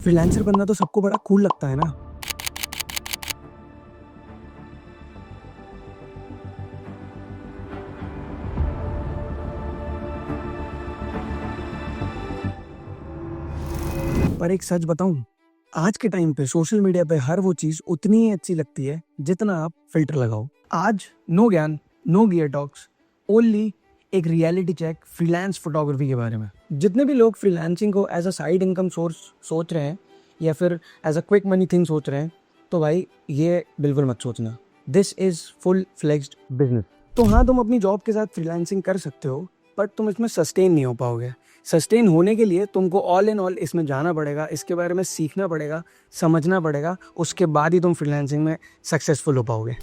Freelancer बनना तो सबको बड़ा कूल लगता है ना। पर एक सच बताऊं, आज के टाइम पे सोशल मीडिया पे हर वो चीज उतनी ही अच्छी लगती है जितना आप फिल्टर लगाओ। आज नो ज्ञान, नो गियर टॉक्स, ओनली एक रियलिटी चेक फ्रीलांस फोटोग्राफी के बारे में। जितने भी लोग फ्रीलांसिंग को as a side income source सोच रहे हैं या फिर as a quick money thing सोच रहे हैं, तो भाई ये बिल्कुल मत सोचना। This is full flexed business. तो हाँ, तुम अपनी जॉब के साथ फ्रीलांसिंग कर सकते हो, बट तुम इसमें सस्टेन नहीं हो पाओगे। सस्टेन होने के लिए तुमको ऑल इन ऑल इसमें जाना पड़ेगा, इसके बारे में सीखना पड़ेगा, समझना पड़ेगा, उसके बाद ही तुम फ्रीलांसिंग में सक्सेसफुल हो पाओगे।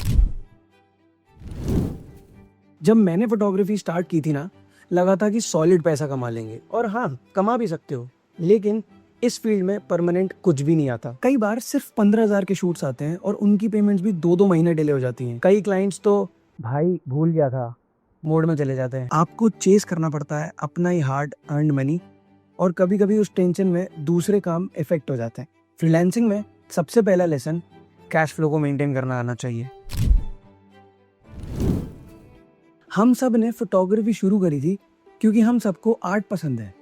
जब मैंने फोटोग्राफी स्टार्ट की थी ना, लगा था कि सॉलिड पैसा कमा लेंगे, और हाँ, कमा भी सकते हो, लेकिन इस फील्ड में परमानेंट कुछ भी नहीं आता। कई बार सिर्फ 15,000 के शूट्स आते हैं और उनकी पेमेंट्स भी 2-2 महीने डिले हो जाती हैं। कई क्लाइंट्स तो भाई भूल गया था मोड में चले जाते हैं। आपको चेस करना पड़ता है अपना ही हार्ड अर्न्ड मनी, और कभी कभी उस टेंशन में दूसरे काम इफेक्ट हो जाते हैं। फ्रीलांसिंग में सबसे पहला लेसन कैश फ्लो को मेंटेन करना आना चाहिए। हम सब ने फोटोग्राफी शुरू करी थी क्योंकि हम सबको आर्ट पसंद है।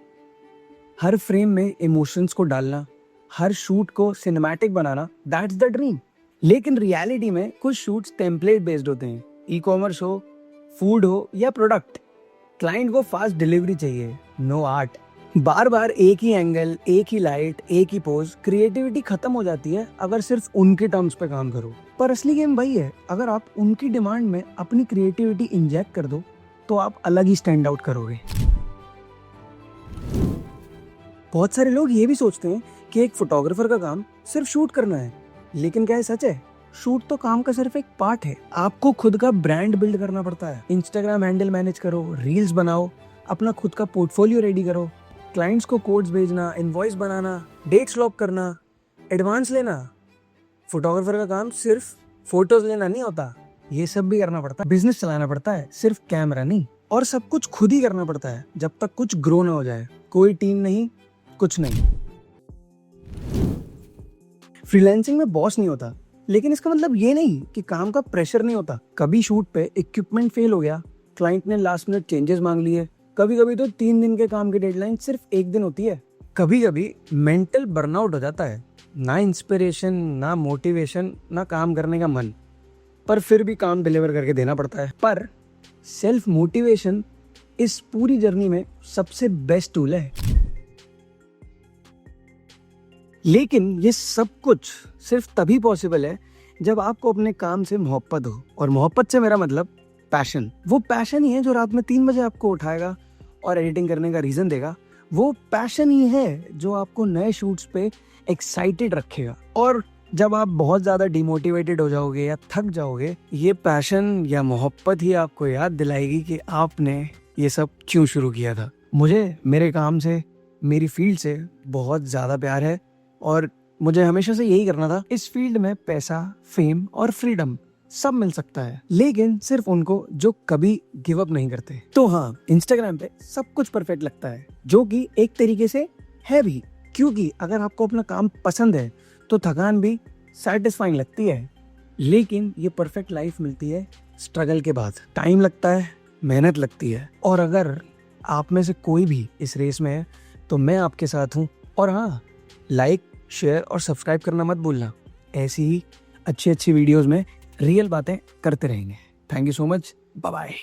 हर फ्रेम में इमोशंस को डालना, हर शूट को cinematic banana, that's the dream. लेकिन रियलिटी में कुछ शूट्स टेम्पलेट बेस्ड होते हैं। ई कॉमर्स हो, फूड हो या प्रोडक्ट, क्लाइंट को फास्ट डिलीवरी चाहिए, नो आर्ट। बार बार एक ही एंगल, एक ही लाइट, एक ही पोज, क्रिएटिविटी खत्म हो जाती है अगर सिर्फ उनके टर्म्स पे काम करो। पर असली गेम वही है, अगर आप उनकी डिमांड में अपनी क्रिएटिविटी इंजेक्ट कर दो तो आप अलग ही स्टैंड आउट करोगे। बहुत सारे लोग ये भी सोचते हैं कि एक फोटोग्राफर का काम सिर्फ शूट करना है, लेकिन क्या ये सच है? शूट तो काम का सिर्फ एक पार्ट है। आपको खुद का ब्रांड बिल्ड करना पड़ता है। इंस्टाग्राम हैंडल मैनेज करो, रील्स बनाओ, अपना खुद का पोर्टफोलियो रेडी करो, क्लाइंट्स को कोड्स भेजना, इनवॉइस बनाना, डेट्स लॉक करना, एडवांस लेना। फोटोग्राफर का काम सिर्फ फोटोज लेना नहीं होता, ये सब भी करना पड़ता है। बिजनेस चलाना पड़ता है, सिर्फ कैमरा नहीं। और सब कुछ खुद ही करना पड़ता है जब तक कुछ ग्रो ना हो जाए। कोई टीम नहीं, कुछ नहीं। फ्रीलांसिंग में बॉस नहीं होता, लेकिन इसका मतलब ये नहीं कि काम का प्रेशर नहीं होता। कभी शूट पे इक्विपमेंट फेल हो गया, क्लाइंट ने लास्ट मिनट चेंजेस मांग लिए। कभी कभी तो 3 दिन के काम की डेडलाइन सिर्फ 1 दिन होती है। कभी कभी मेंटल बर्नआउट हो जाता है, ना इंस्पिरेशन, ना मोटिवेशन, ना काम करने का मन, पर फिर भी काम डिलीवर करके देना पड़ता है। पर सेल्फ मोटिवेशन इस पूरी जर्नी में सबसे बेस्ट टूल है। लेकिन ये सब कुछ सिर्फ तभी पॉसिबल है जब आपको अपने काम से मोहब्बत हो। और मोहब्बत से मेरा मतलब पैशन। वो पैशन ही है जो रात में 3 बजे आपको उठाएगा और एडिटिंग करने का रीजन देगा। वो पैशन ही है जो आपको नए शूट्स पे एक्साइटेड रखेगा। और जब आप बहुत ज़्यादा डिमोटिवेटेड हो जाओगे या थक जाओगे, ये पैशन या मोहब्बत ही आपको याद दिलाएगी कि आपने ये सब क्यों शुरू किया था। मुझे मेरे काम से, मेरी फील्ड से बहुत ज़्यादा प्यार है और मुझे हमेशा से यही करना था। इस फील्ड में पैसा, फेम और फ्रीडम सब मिल सकता है, लेकिन सिर्फ उनको जो कभी गिव अप नहीं करते। तो हाँ, इंस्टाग्राम पे सब कुछ परफेक्ट लगता है, जो कि एक तरीके से है भी, क्योंकि अगर आपको अपना काम पसंद है तो थकान भी सैटिस्फाइंग लगती है। लेकिन ये परफेक्ट लाइफ मिलती है स्ट्रगल के बाद। टाइम लगता है, मेहनत लगती है, और अगर आप में से कोई भी इस रेस में है तो मैं आपके साथ हूँ। और हाँ, लाइक, शेयर और सब्सक्राइब करना मत भूलना। ऐसी ही अच्छी अच्छी वीडियोस में रियल बातें करते रहेंगे। Thank you so much, bye bye.